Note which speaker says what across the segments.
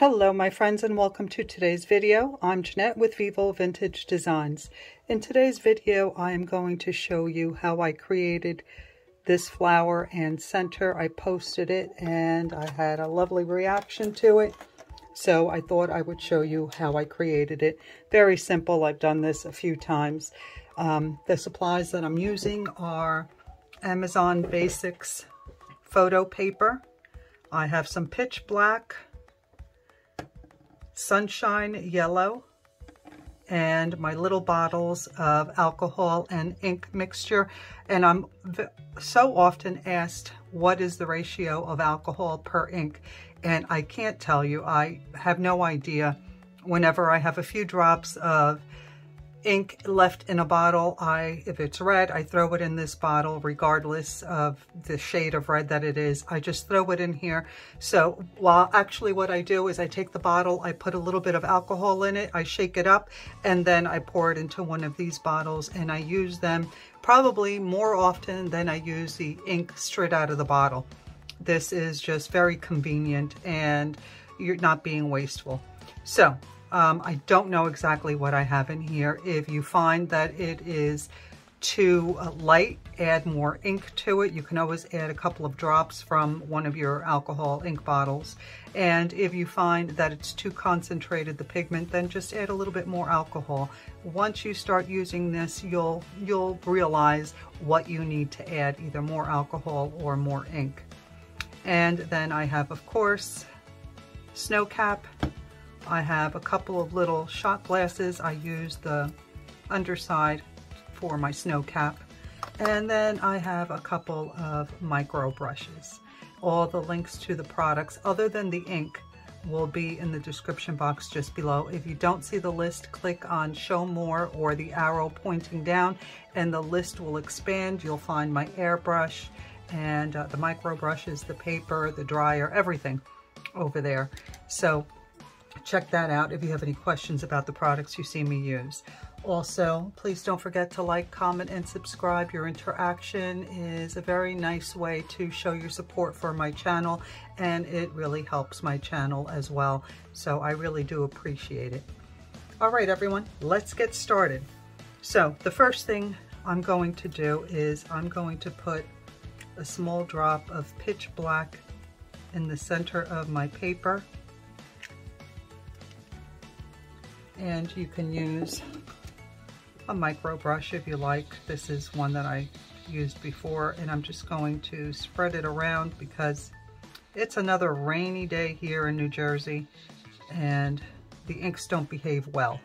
Speaker 1: Hello my friends and welcome to today's video. I'm Jeanette with Vivo Vintage Designs. In today's video I am going to show you how I created this flower and center. I posted it and I had a lovely reaction to it. So I thought I would show you how I created it. Very simple. I've done this a few times. The supplies that I'm using are Amazon Basics photo paper. I have some pitch black, sunshine yellow, and my little bottles of alcohol and ink mixture. And I'm so often asked, what is the ratio of alcohol per ink? And I can't tell you. I have no idea. Whenever I have a few drops of ink left in a bottle, if it's red, I throw it in this bottle regardless of the shade of red that it is. I just throw it in here. So actually what I do is I take the bottle, I put a little bit of alcohol in it, I shake it up, and then I pour it into one of these bottles, and I use them probably more often than I use the ink straight out of the bottle. This is just very convenient and you're not being wasteful. So I don't know exactly what I have in here. If you find that it is too light, add more ink to it. You can always add a couple of drops from one of your alcohol ink bottles. And if you find that it's too concentrated, the pigment, then just add a little bit more alcohol. Once you start using this, you'll realize what you need to add, either more alcohol or more ink. And then I have, of course, snow cap. I have a couple of little shot glasses. I use the underside for my snow cap. And then I have a couple of micro brushes. All the links to the products, other than the ink, will be in the description box just below. If you don't see the list, click on Show More or the arrow pointing down, and the list will expand. You'll find my airbrush and the micro brushes, the paper, the dryer, everything over there. So check that out if you have any questions about the products you see me use. Also, please don't forget to like, comment, and subscribe. Your interaction is a very nice way to show your support for my channel, and it really helps my channel as well. So I really do appreciate it. All right, everyone, let's get started. So the first thing I'm going to do is I'm going to put a small drop of pitch black in the center of my paper. And you can use a micro brush if you like. This is one that I used before, and I'm just going to spread it around because it's another rainy day here in New Jersey and the inks don't behave well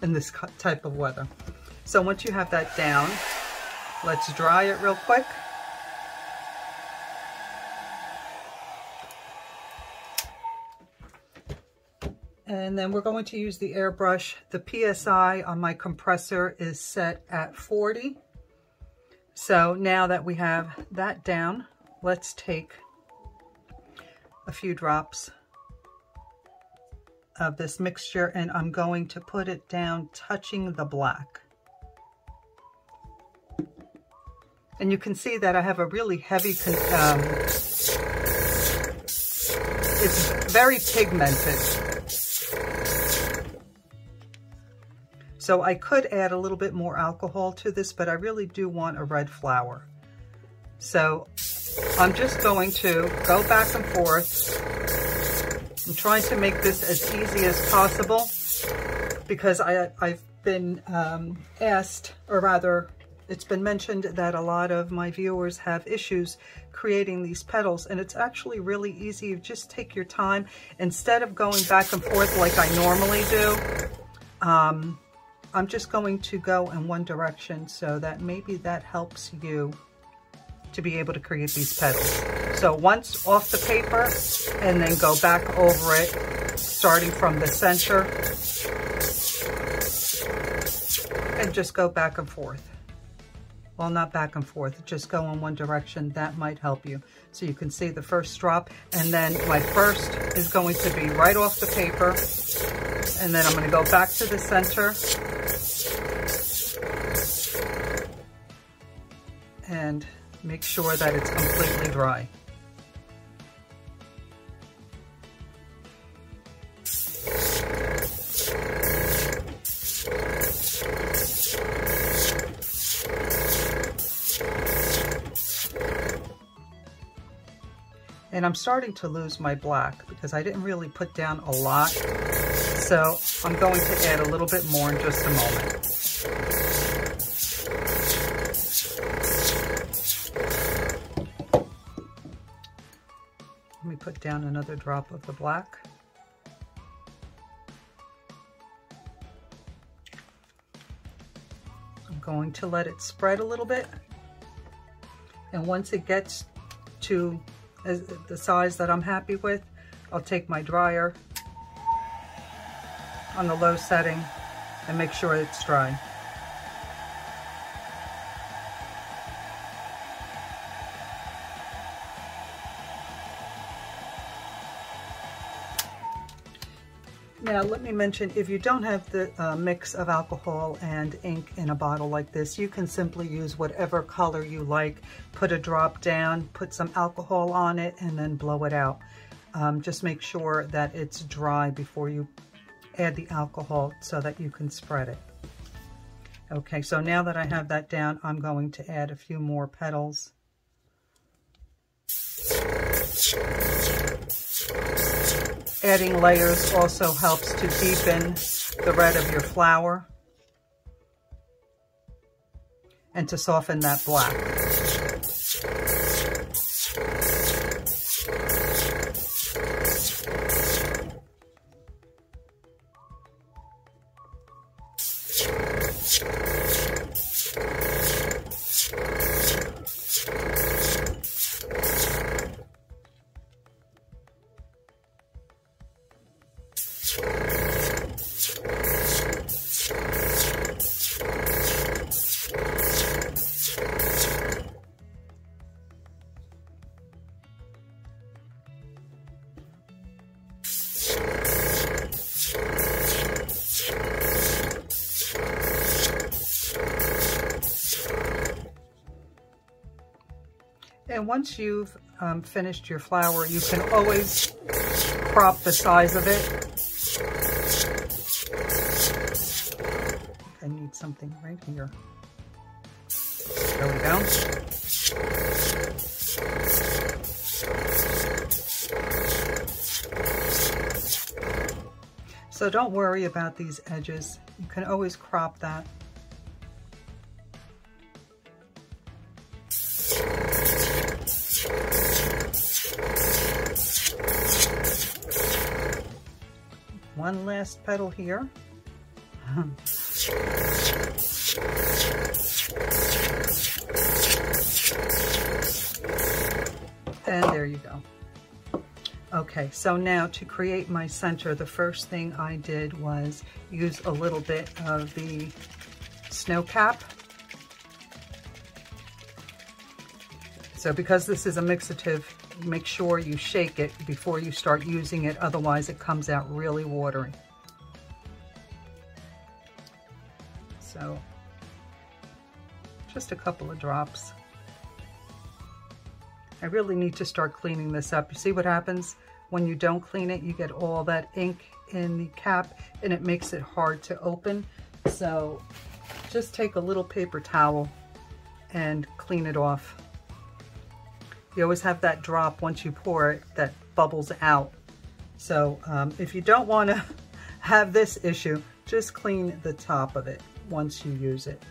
Speaker 1: in this type of weather. So once you have that down, let's dry it real quick. And then we're going to use the airbrush. The PSI on my compressor is set at 40. So now that we have that down, let's take a few drops of this mixture, and I'm going to put it down touching the black. And you can see that I have a really heavy, it's very pigmented. So I could add a little bit more alcohol to this, but I really do want a red flower. So I'm just going to go back and forth. I'm trying to make this as easy as possible because I've been asked, or rather, it's been mentioned that a lot of my viewers have issues creating these petals, and it's actually really easy. You just take your time. Instead of going back and forth like I normally do, I'm just going to go in one direction so that maybe that helps you to be able to create these petals. So once off the paper, and then go back over it, starting from the center, and just go back and forth. Well, not back and forth, just go in one direction. That might help you. So you can see the first drop, and then my first is going to be right off the paper, and then I'm going to go back to the center, and make sure that it's completely dry. And I'm starting to lose my black because I didn't really put down a lot. So I'm going to add a little bit more in just a moment. Let me put down another drop of the black. I'm going to let it spread a little bit. And once it gets to the size that I'm happy with, I'll take my dryer on the low setting and make sure it's dry. Now let me mention, if you don't have the mix of alcohol and ink in a bottle like this, you can simply use whatever color you like. Put a drop down, put some alcohol on it, and then blow it out. Just make sure that it's dry before you add the alcohol so that you can spread it. Okay, so now that I have that down, I'm going to add a few more petals. Adding layers also helps to deepen the red of your flower and to soften that black. And once you've finished your flower, you can always crop the size of it. I need something right here. There we go. So don't worry about these edges. You can always crop that. One last petal here. And there you go. Okay, so now to create my center, the first thing I did was use a little bit of the snow cap. So because this is a mixative, make sure you shake it before you start using it, otherwise it comes out really watery. So just a couple of drops. I really need to start cleaning this up. You see what happens when you don't clean it? You get all that ink in the cap and it makes it hard to open. So just take a little paper towel and clean it off. You always have that drop once you pour it that bubbles out. So if you don't want to have this issue, just clean the top of it once you use it.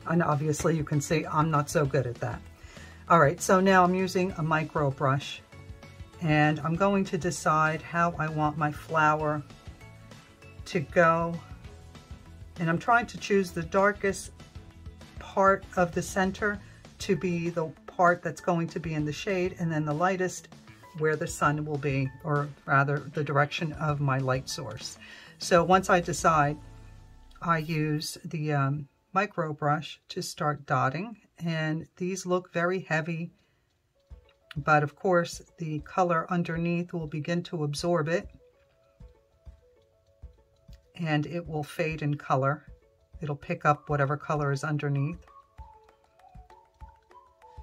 Speaker 1: And obviously you can see I'm not so good at that. All right, so now I'm using a micro brush and I'm going to decide how I want my flower to go. And I'm trying to choose the darkest part of the center to be the part that's going to be in the shade, and then the lightest where the sun will be, or rather the direction of my light source. So once I decide, I use the micro brush to start dotting, and these look very heavy, but of course the color underneath will begin to absorb it and it will fade in color. It'll pick up whatever color is underneath,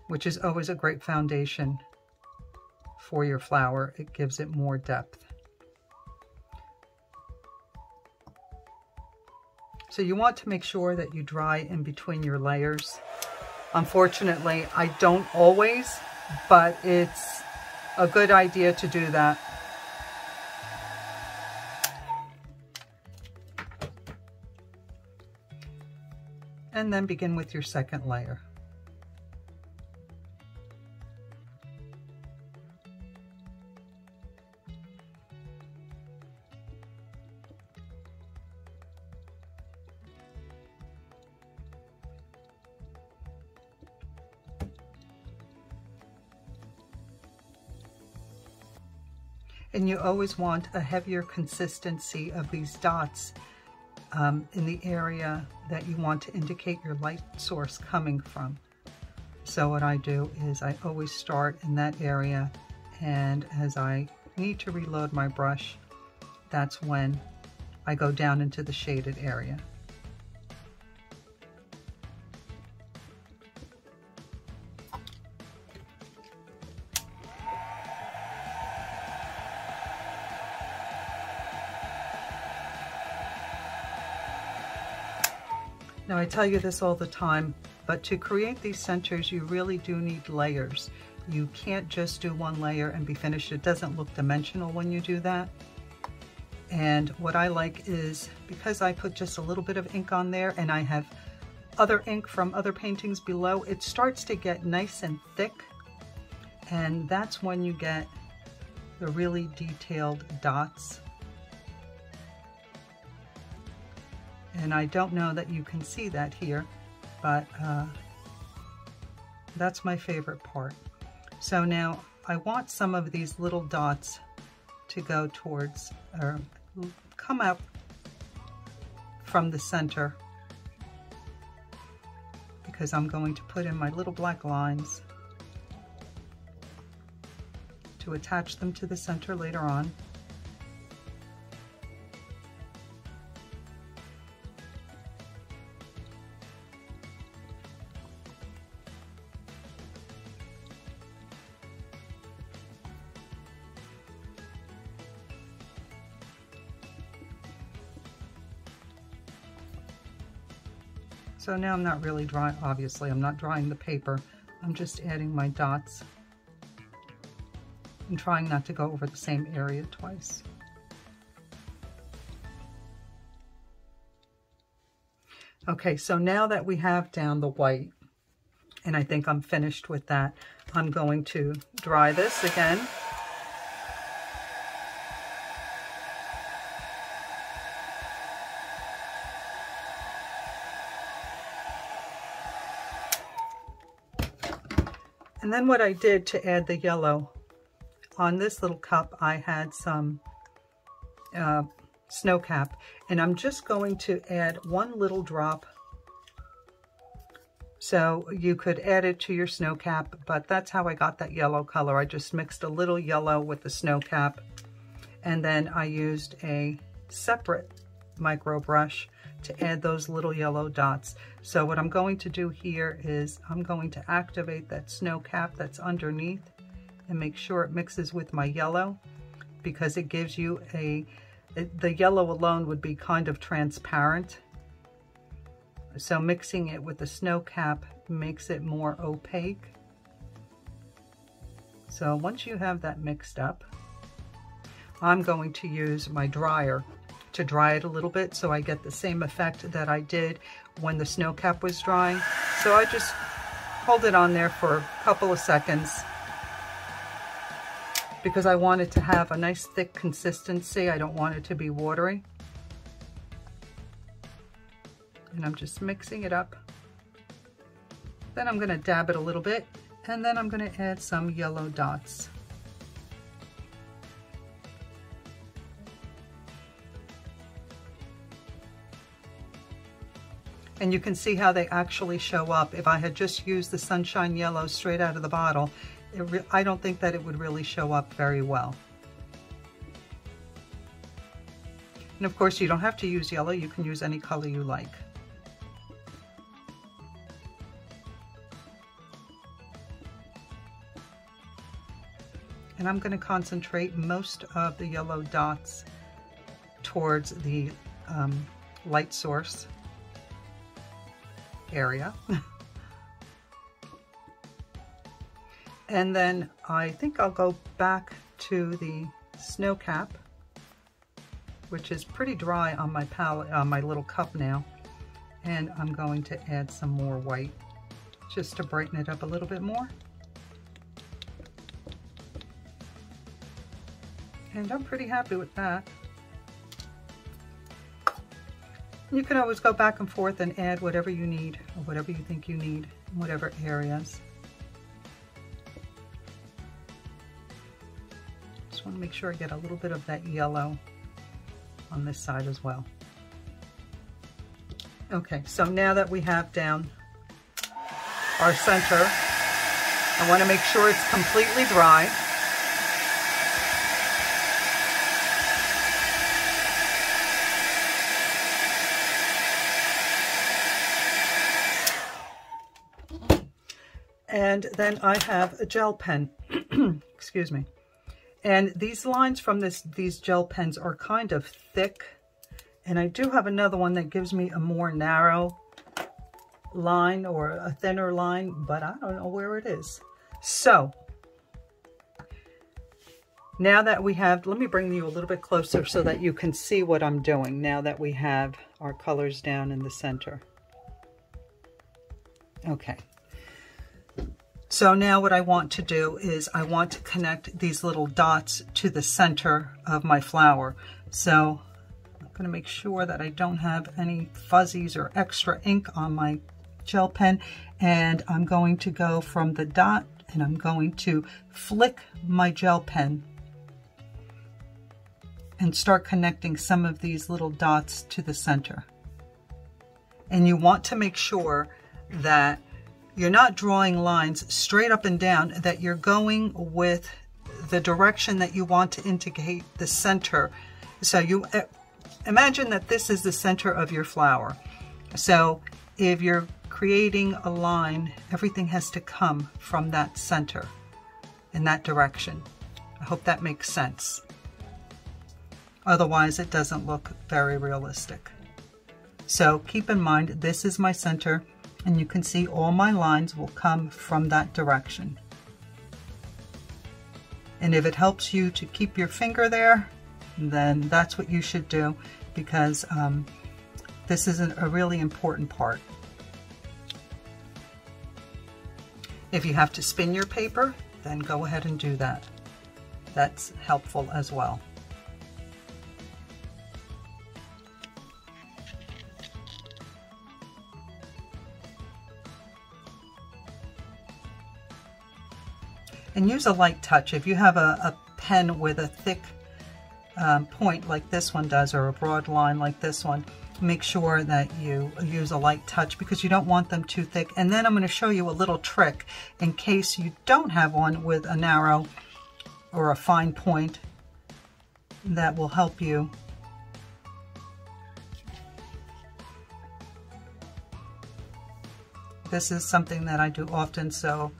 Speaker 1: which is always a great foundation for your flower. It gives it more depth. So you want to make sure that you dry in between your layers. Unfortunately, I don't always, but it's a good idea to do that. And then begin with your second layer. And you always want a heavier consistency of these dots in the area that you want to indicate your light source coming from. So what I do is I always start in that area, and as I need to reload my brush, that's when I go down into the shaded area. Now I tell you this all the time, but to create these centers, you really do need layers. You can't just do one layer and be finished. It doesn't look dimensional when you do that. And what I like is, because I put just a little bit of ink on there and I have other ink from other paintings below, it starts to get nice and thick. And that's when you get the really detailed dots. And I don't know that you can see that here, but that's my favorite part. So now I want some of these little dots to go towards, or come out from the center, because I'm going to put in my little black lines to attach them to the center later on. So now I'm not really drawing, obviously I'm not drawing the paper, I'm just adding my dots and trying not to go over the same area twice. Okay, so now that we have down the white, and I think I'm finished with that, I'm going to dry this again. And then what I did to add the yellow, on this little cup I had some snow cap, and I'm just going to add one little drop. So you could add it to your snow cap, but that's how I got that yellow color. I just mixed a little yellow with the snow cap, and then I used a separate micro brush to add those little yellow dots. So what I'm going to do here is I'm going to activate that snow cap that's underneath and make sure it mixes with my yellow, because it gives you the yellow alone would be kind of transparent. So mixing it with the snow cap makes it more opaque. So once you have that mixed up, I'm going to use my dryer to dry it a little bit so I get the same effect that I did when the snow cap was drying. So I just hold it on there for a couple of seconds because I want it to have a nice thick consistency. I don't want it to be watery. And I'm just mixing it up. Then I'm going to dab it a little bit, and then I'm going to add some yellow dots. And you can see how they actually show up. If I had just used the Sunshine Yellow straight out of the bottle, I don't think that it would really show up very well. And of course, you don't have to use yellow. You can use any color you like. And I'm going to concentrate most of the yellow dots towards the light source area. And then I think I'll go back to the snow cap, which is pretty dry on my palette, on my little cup now. And I'm going to add some more white just to brighten it up a little bit more. And I'm pretty happy with that. You can always go back and forth and add whatever you need, or whatever you think you need, in whatever areas. Just want to make sure I get a little bit of that yellow on this side as well. Okay, so now that we have down our center, I want to make sure it's completely dry. And then I have a gel pen, excuse me. And these lines from these gel pens are kind of thick. And I do have another one that gives me a more narrow line or a thinner line, but I don't know where it is. So now that we have, let me bring you a little bit closer so that you can see what I'm doing now that we have our colors down in the center. Okay. So now what I want to do is I want to connect these little dots to the center of my flower. So I'm going to make sure that I don't have any fuzzies or extra ink on my gel pen. And I'm going to go from the dot and I'm going to flick my gel pen and start connecting some of these little dots to the center. And you want to make sure that you're not drawing lines straight up and down, that you're going with the direction that you want to indicate the center. So you imagine that this is the center of your flower. So if you're creating a line, everything has to come from that center in that direction. I hope that makes sense. Otherwise, it doesn't look very realistic. So keep in mind, this is my center. And you can see all my lines will come from that direction. And if it helps you to keep your finger there, then that's what you should do, because this is a really important part. If you have to spin your paper, then go ahead and do that. That's helpful as well. And use a light touch. If you have a pen with a thick point like this one does, or a broad line like this one, make sure that you use a light touch because you don't want them too thick. And then I'm going to show you a little trick in case you don't have one with a narrow or a fine point that will help you. This is something that I do often, so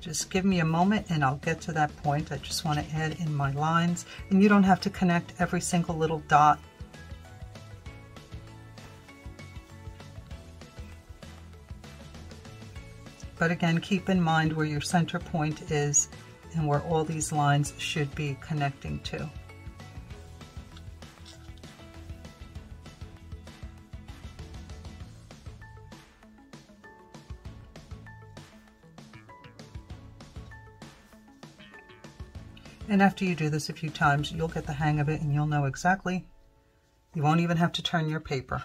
Speaker 1: just give me a moment and I'll get to that point. I just want to add in my lines, and you don't have to connect every single little dot. But again, keep in mind where your center point is and where all these lines should be connecting to. And after you do this a few times, you'll get the hang of it and you'll know exactly. You won't even have to turn your paper.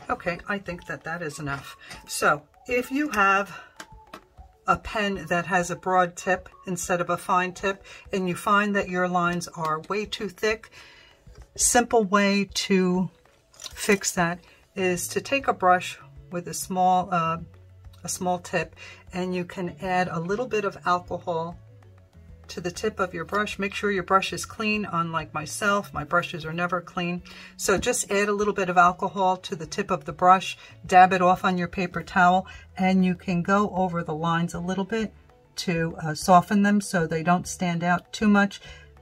Speaker 1: Okay, I think that that is enough. So if you have a pen that has a broad tip instead of a fine tip, and you find that your lines are way too thick, simple way to fix that is to take a brush with a small tip, and you can add a little bit of alcohol to the tip of your brush. Make sure your brush is clean. Unlike myself, my brushes are never clean. So just add a little bit of alcohol to the tip of the brush, dab it off on your paper towel, and you can go over the lines a little bit to soften them so they don't stand out too much.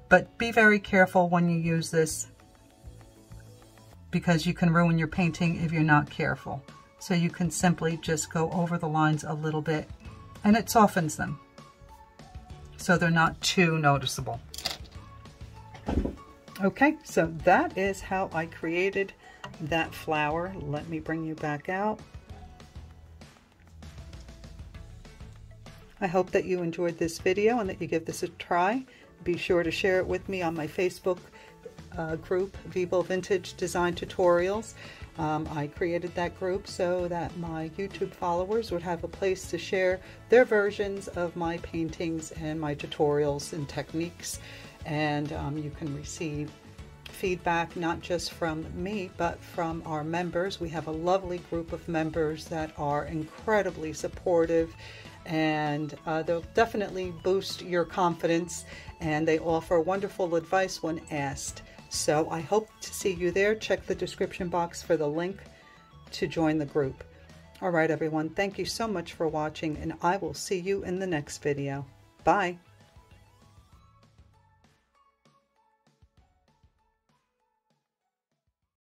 Speaker 1: But be very careful when you use this, because you can ruin your painting if you're not careful. So you can simply just go over the lines a little bit, and it softens them so they're not too noticeable. Okay, so that is how I created that flower. Let me bring you back out. I hope that you enjoyed this video and that you give this a try. Be sure to share it with me on my Facebook group, Vivo Vintage Design Tutorials. I created that group so that my YouTube followers would have a place to share their versions of my paintings and my tutorials and techniques. And you can receive feedback not just from me, but from our members. We have a lovely group of members that are incredibly supportive, and they'll definitely boost your confidence, and they offer wonderful advice when asked. So I hope to see you there. Check the description box for the link to join the group. All right, everyone, thank you so much for watching, and I will see you in the next video. Bye.